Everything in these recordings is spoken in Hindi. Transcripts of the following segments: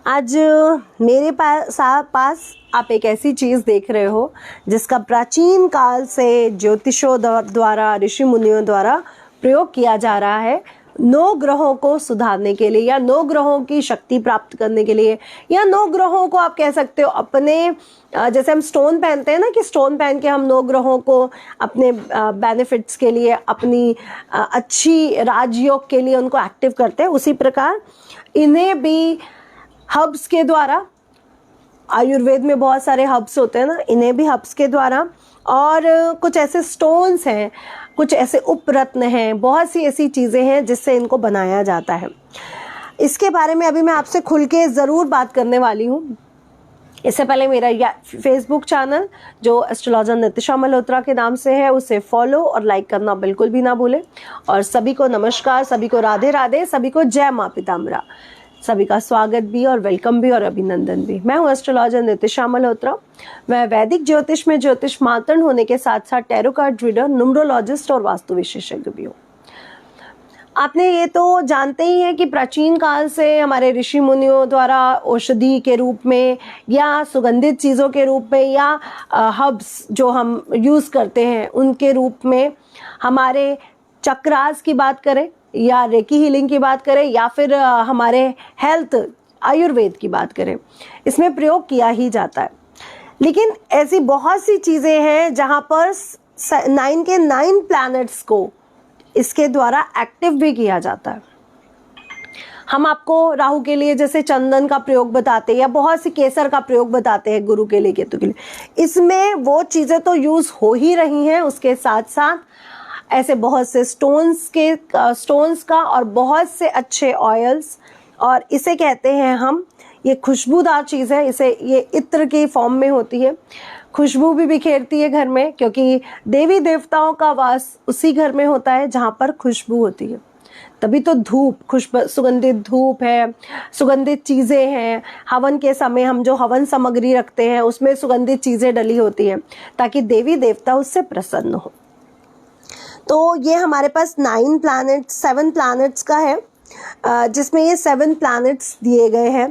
आज मेरे पास आप एक ऐसी चीज़ देख रहे हो जिसका प्राचीन काल से ज्योतिषों द्वारा, ऋषि मुनियों द्वारा प्रयोग किया जा रहा है 9 ग्रहों को सुधारने के लिए, या 9 ग्रहों की शक्ति प्राप्त करने के लिए, या 9 ग्रहों को आप कह सकते हो अपने, जैसे हम स्टोन पहनते हैं ना कि स्टोन पहन के हम 9 ग्रहों को अपने बेनिफिट्स के लिए, अपनी अच्छी राजयोग के लिए उनको एक्टिव करते हैं, उसी प्रकार इन्हें भी हब्स के द्वारा, आयुर्वेद में बहुत सारे हब्स होते हैं ना, इन्हें भी हब्स के द्वारा, और कुछ ऐसे स्टोन्स हैं, कुछ ऐसे उपरत्न हैं, बहुत सी ऐसी चीज़ें हैं जिससे इनको बनाया जाता है। इसके बारे में अभी मैं आपसे खुल के ज़रूर बात करने वाली हूँ। इससे पहले मेरा फेसबुक चैनल जो एस्ट्रोलॉजर नितिशा मल्होत्रा के नाम से है, उसे फॉलो और लाइक करना बिल्कुल भी ना भूलें। और सभी को नमस्कार, सभी को राधे राधे, सभी को जय माँ पिताम्बरा, सभी का स्वागत भी और वेलकम भी और अभिनंदन भी। मैं हूँ एस्ट्रोलॉजर नितिशा मल्होत्रा। मैं वैदिक ज्योतिष में ज्योतिष मातृ होने के साथ साथ टैरो कार्ड रीडर, न्यूमरोलॉजिस्ट और वास्तु विशेषज्ञ भी हूँ। आपने ये तो जानते ही हैं कि प्राचीन काल से हमारे ऋषि मुनियों द्वारा औषधि के रूप में या सुगंधित चीज़ों के रूप में या हर्ब्स जो हम यूज़ करते हैं उनके रूप में, हमारे चक्रास की बात करें या रेकी हीलिंग की बात करें या फिर हमारे हेल्थ आयुर्वेद की बात करें, इसमें प्रयोग किया ही जाता है। लेकिन ऐसी बहुत सी चीज़ें हैं जहाँ पर 9 के 9 प्लैनेट्स को इसके द्वारा एक्टिव भी किया जाता है। हम आपको राहु के लिए जैसे चंदन का प्रयोग बताते हैं या बहुत सी केसर का प्रयोग बताते हैं गुरु के लिए, केतु के लिए। इसमें वो चीज़ें तो यूज़ हो ही रही हैं, उसके साथ साथ ऐसे बहुत से स्टोन्स का और बहुत से अच्छे ऑयल्स, और इसे कहते हैं हम, ये खुशबूदार चीज़ है, इसे ये इत्र की फॉर्म में होती है, खुशबू भी बिखेरती है घर में, क्योंकि देवी देवताओं का वास उसी घर में होता है जहाँ पर खुशबू होती है। तभी तो धूप, सुगंधित धूप है, सुगंधित चीज़ें हैं। हवन के समय हम जो हवन सामग्री रखते हैं उसमें सुगंधित चीज़ें डली होती हैं ताकि देवी देवता उससे प्रसन्न हो। तो ये हमारे पास 7 प्लैनेट्स का है, जिसमें ये 7 प्लैनेट्स दिए गए हैं।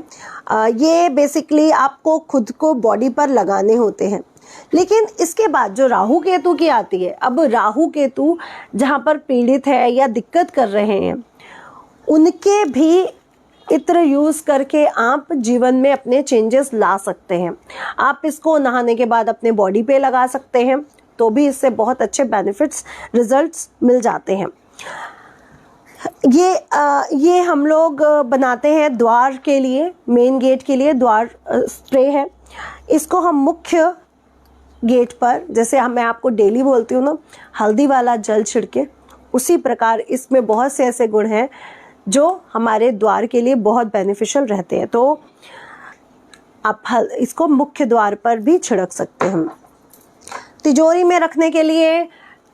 ये बेसिकली आपको खुद को बॉडी पर लगाने होते हैं। लेकिन इसके बाद जो राहु केतु की आती है, अब राहु केतु जहाँ पर पीड़ित है या दिक्कत कर रहे हैं, उनके भी इत्र यूज़ करके आप जीवन में अपने चेंजेस ला सकते हैं। आप इसको नहाने के बाद अपने बॉडी पे लगा सकते हैं, तो भी इससे बहुत अच्छे बेनिफिट्स, रिजल्ट्स मिल जाते हैं। ये हम लोग बनाते हैं द्वार के लिए, मेन गेट के लिए द्वार स्प्रे है। इसको हम मुख्य गेट पर, जैसे मैं आपको डेली बोलती हूँ ना, हल्दी वाला जल छिड़के, उसी प्रकार इसमें बहुत से ऐसे गुण हैं जो हमारे द्वार के लिए बहुत बेनिफिशियल रहते हैं। तो आप इसको मुख्य द्वार पर भी छिड़क सकते हैं। तिजोरी में रखने के लिए,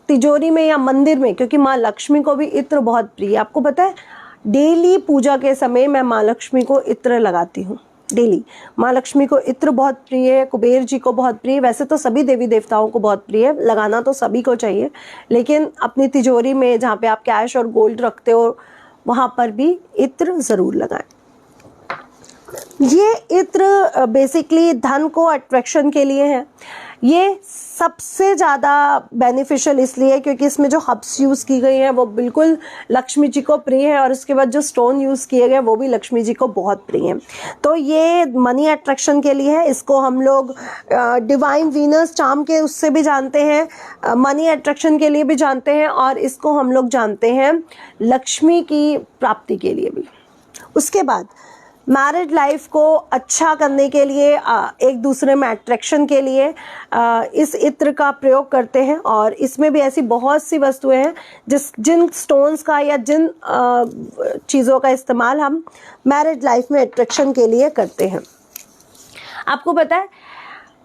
तिजोरी में या मंदिर में, क्योंकि माँ लक्ष्मी को भी इत्र बहुत प्रिय है। आपको पता है, डेली पूजा के समय मैं माँ लक्ष्मी को इत्र लगाती हूँ। डेली माँ लक्ष्मी को इत्र बहुत प्रिय है, कुबेर जी को बहुत प्रिय, वैसे तो सभी देवी देवताओं को बहुत प्रिय है, लगाना तो सभी को चाहिए, लेकिन अपनी तिजोरी में जहाँ पे आप कैश और गोल्ड रखते हो वहाँ पर भी इत्र ज़रूर लगाएं। ये इत्र बेसिकली धन को अट्रैक्शन के लिए है। ये सबसे ज़्यादा बेनिफिशियल इसलिए क्योंकि इसमें जो हर्ब्स यूज़ की गई हैं वो बिल्कुल लक्ष्मी जी को प्रिय है, और उसके बाद जो स्टोन यूज़ किए गए वो भी लक्ष्मी जी को बहुत प्रिय हैं। तो ये मनी अट्रैक्शन के लिए है। इसको हम लोग डिवाइन वीनस चार्म के उससे भी जानते हैं, मनी अट्रैक्शन के लिए भी जानते हैं, और इसको हम लोग जानते हैं लक्ष्मी की प्राप्ति के लिए भी। उसके बाद मैरिड लाइफ को अच्छा करने के लिए, एक दूसरे में अट्रैक्शन के लिए इस इत्र का प्रयोग करते हैं। और इसमें भी ऐसी बहुत सी वस्तुएं हैं जिन स्टोन्स का या जिन चीज़ों का इस्तेमाल हम मैरिड लाइफ में अट्रैक्शन के लिए करते हैं। आपको पता है,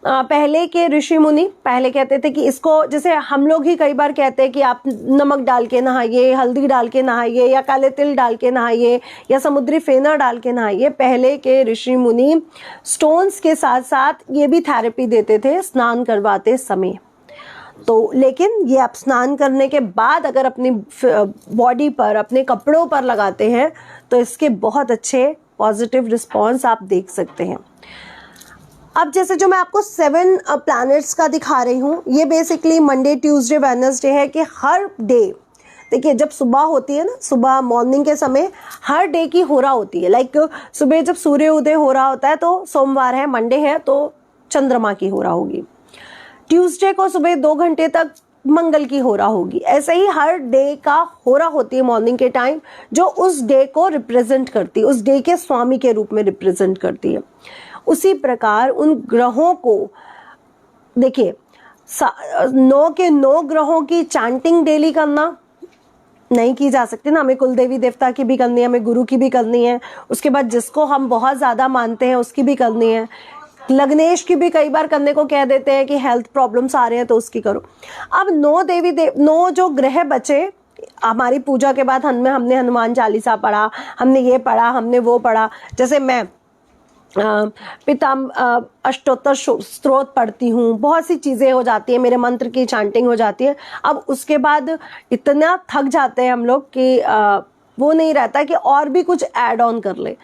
पहले के ऋषि मुनि पहले कहते थे कि इसको, जैसे हम लोग ही कई बार कहते हैं कि आप नमक डाल के नहाइए, हल्दी डाल के नहाइए, या काले तिल डाल के नहाइए, या समुद्री फेना डाल के नहाइए। पहले के ऋषि मुनि स्टोन्स के साथ साथ ये भी थेरेपी देते थे स्नान करवाते समय। तो लेकिन ये आप स्नान करने के बाद अगर अपनी बॉडी पर, अपने कपड़ों पर लगाते हैं तो इसके बहुत अच्छे पॉजिटिव रिस्पॉन्स आप देख सकते हैं। अब जैसे जो मैं आपको 7 प्लैनेट्स का दिखा रही हूँ, ये बेसिकली मंडे, ट्यूसडे, वेडनेसडे है कि हर डे, देखिए जब सुबह होती है ना, सुबह मॉर्निंग के समय हर डे की हो रहा होती है। लाइक सुबह जब सूर्य उदय हो रहा होता है तो सोमवार है, मंडे है तो चंद्रमा की हो रहा होगी, ट्यूसडे को सुबह 2 घंटे तक मंगल की हो रहा होगी। ऐसे ही हर डे का हो रहा होती है मॉर्निंग के टाइम, जो उस डे को रिप्रेजेंट करती है, उस डे के स्वामी के रूप में रिप्रेजेंट करती है। उसी प्रकार उन ग्रहों को देखिए 9 के 9 ग्रहों की चैंटिंग डेली करना नहीं की जा सकती ना, हमें कुल देवी देवता की भी करनी है, हमें गुरु की भी करनी है, उसके बाद जिसको हम बहुत ज़्यादा मानते हैं उसकी भी करनी है, लग्नेश की भी कई बार करने को कह देते हैं कि हेल्थ प्रॉब्लम्स आ रहे हैं तो उसकी करो। अब 9 जो ग्रह बचे हमारी पूजा के बाद, हमने हनुमान चालीसा पढ़ा, हमने ये पढ़ा, हमने वो पढ़ा, जैसे मैं अष्टोत्तर स्तोत्र पढ़ती हूँ, बहुत सी चीज़ें हो जाती है, मेरे मंत्र की चैंटिंग हो जाती है। अब उसके बाद इतना थक जाते हैं हम लोग कि वो नहीं रहता कि और भी कुछ ऐड ऑन कर ले।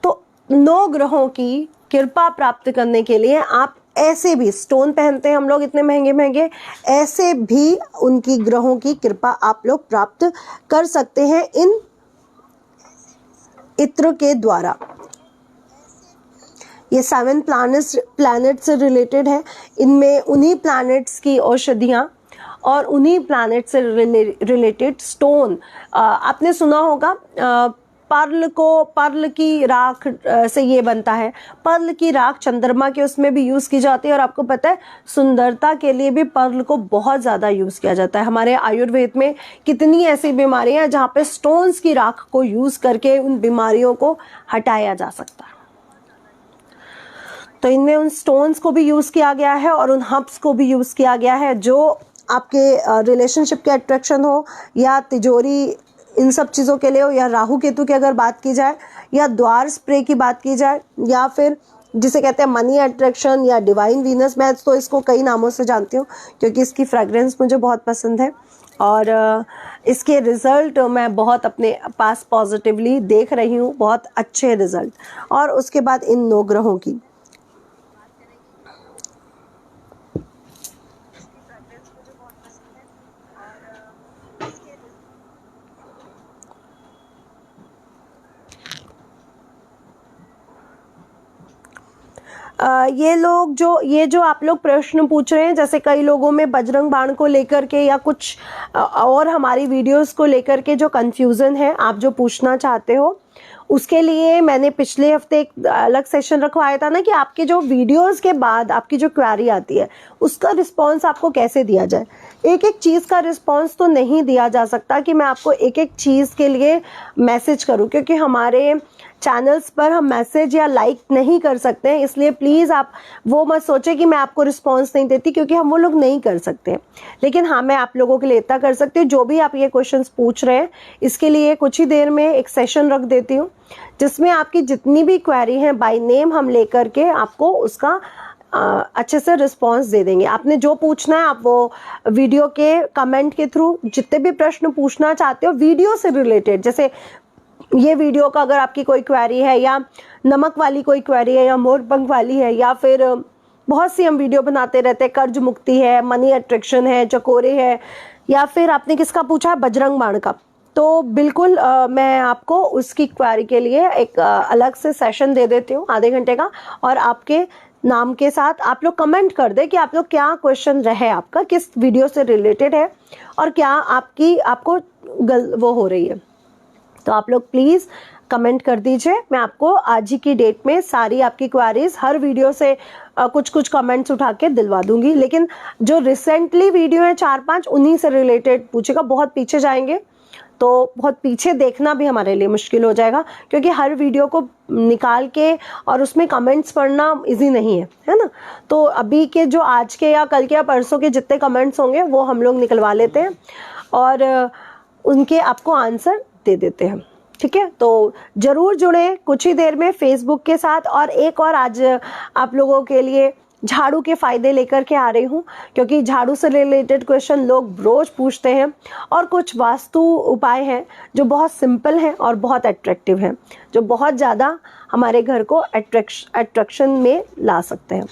तो 9 ग्रहों की कृपा प्राप्त करने के लिए आप ऐसे भी स्टोन पहनते हैं हम लोग इतने महंगे महंगे, ऐसे भी उनकी ग्रहों की कृपा आप लोग प्राप्त कर सकते हैं इन इत्र के द्वारा। ये 7 प्लैनेट से रिलेटेड है, इनमें उन्हीं प्लैनेट्स की औषधियाँ और उन्हीं प्लैनेट से रिलेटेड स्टोन, आपने सुना होगा पर्ल की राख से ये बनता है। पर्ल की राख चंद्रमा के उसमें भी यूज़ की जाती है, और आपको पता है सुंदरता के लिए भी पर्ल को बहुत ज़्यादा यूज़ किया जाता है। हमारे आयुर्वेद में कितनी ऐसी बीमारियां हैं जहाँ पे स्टोन्स की राख को यूज़ करके उन बीमारियों को हटाया जा सकता है। तो इनमें उन स्टोन्स को भी यूज़ किया गया है और उन हर्ब्स को भी यूज़ किया गया है, जो आपके रिलेशनशिप के अट्रैक्शन हो या तिजोरी, इन सब चीज़ों के लिए हो, या राहु केतु की अगर बात की जाए, या द्वार स्प्रे की बात की जाए, या फिर जिसे कहते हैं मनी अट्रैक्शन या डिवाइन वीनस। मैं तो इसको कई नामों से जानती हूँ क्योंकि इसकी फ्रेग्रेंस मुझे बहुत पसंद है और इसके रिज़ल्ट मैं बहुत अपने पास पॉजिटिवली देख रही हूँ, बहुत अच्छे रिज़ल्ट। और उसके बाद इन 9 ग्रहों की ये जो आप लोग प्रश्न पूछ रहे हैं, जैसे कई लोगों में बजरंग बाण को लेकर के या कुछ और हमारी वीडियोस को लेकर के जो कंफ्यूजन है, आप जो पूछना चाहते हो, उसके लिए मैंने पिछले हफ्ते एक अलग सेशन रखवाया था ना कि आपके जो वीडियोस के बाद आपकी जो क्वेरी आती है उसका रिस्पांस आपको कैसे दिया जाए। एक एक चीज़ का रिस्पांस तो नहीं दिया जा सकता कि मैं आपको एक एक चीज़ के लिए मैसेज करूं, क्योंकि हमारे चैनल्स पर हम मैसेज या लाइक नहीं कर सकते हैं। इसलिए प्लीज़ आप वो मत सोचें कि मैं आपको रिस्पांस नहीं देती, क्योंकि हम वो लोग नहीं कर सकते। लेकिन हाँ, मैं आप लोगों के लिए इतना कर सकती हूँ, जो भी आप ये क्वेश्चंस पूछ रहे हैं इसके लिए कुछ ही देर में एक सेशन रख देती हूँ जिसमें आपकी जितनी भी क्वेरी है बाय नेम हम लेकर के आपको उसका अच्छे से रिस्पांस दे देंगे। आपने जो पूछना है आप वो वीडियो के कमेंट के थ्रू जितने भी प्रश्न पूछना चाहते हो वीडियो से रिलेटेड, जैसे ये वीडियो का अगर आपकी कोई क्वेरी है या नमक वाली कोई क्वेरी है या मोरपंख वाली है, या फिर बहुत सी हम वीडियो बनाते रहते हैं, कर्ज मुक्ति है, मनी अट्रैक्शन है, चकोरे है, या फिर आपने किसका पूछा है बजरंग बाण का, तो बिल्कुल मैं आपको उसकी क्वेरी के लिए एक अलग से सेशन दे देती हूँ आधे घंटे का, और आपके नाम के साथ आप लोग कमेंट कर दे कि आप लोग क्या क्वेश्चन रहे, आपका किस वीडियो से रिलेटेड है और क्या आपको वो हो रही है। तो आप लोग प्लीज़ कमेंट कर दीजिए, मैं आपको आज ही की डेट में सारी आपकी क्वेरीज हर वीडियो से कुछ कुछ कमेंट्स उठा के दिलवा दूंगी। लेकिन जो रिसेंटली वीडियो है 4-5 उन्हीं से रिलेटेड पूछेगा, बहुत पीछे जाएंगे तो बहुत पीछे देखना भी हमारे लिए मुश्किल हो जाएगा, क्योंकि हर वीडियो को निकाल के और उसमें कमेंट्स पढ़ना इजी नहीं है ना। तो अभी के जो आज के या कल के या परसों के जितने कमेंट्स होंगे वो हम लोग निकलवा लेते हैं और उनके आपको आंसर दे देते हैं, ठीक है। तो ज़रूर जुड़े कुछ ही देर में फेसबुक के साथ। और एक और आज आप लोगों के लिए झाड़ू के फ़ायदे लेकर के आ रही हूँ, क्योंकि झाड़ू से रिलेटेड क्वेश्चन लोग रोज़ पूछते हैं। और कुछ वास्तु उपाय हैं जो बहुत सिंपल हैं और बहुत अट्रैक्टिव हैं, जो बहुत ज़्यादा हमारे घर को अट्रैक्शन में ला सकते हैं।